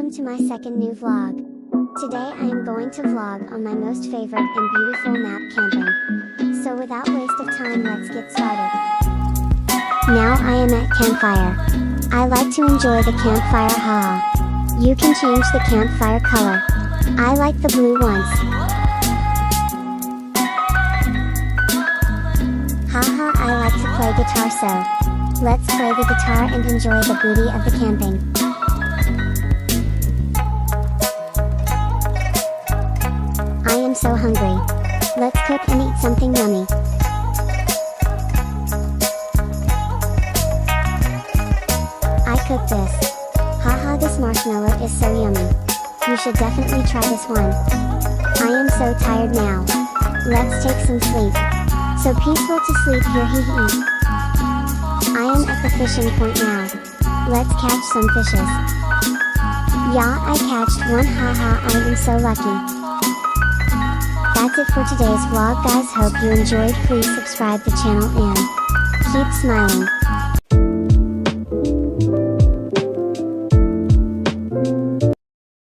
welcome to my second new vlog. Today I am going to vlog on my most favorite and beautiful map, camping. So without waste of time, let's get started. Now I am at campfire. I like to enjoy the campfire, haha. You can change the campfire color. I like the blue ones. Haha, I like to play guitar, so let's play the guitar and enjoy the beauty of the camping. I am so hungry. Let's cook and eat something yummy. I cooked this. Haha, this marshmallow is so yummy. You should definitely try this one. I am so tired now. Let's take some sleep. So peaceful to sleep here, hee hee. I am at the fishing point now. Let's catch some fishes. Yeah, I catched one, haha, I am so lucky. That's it for today's vlog, guys. Hope you enjoyed. Please subscribe the channel and keep smiling.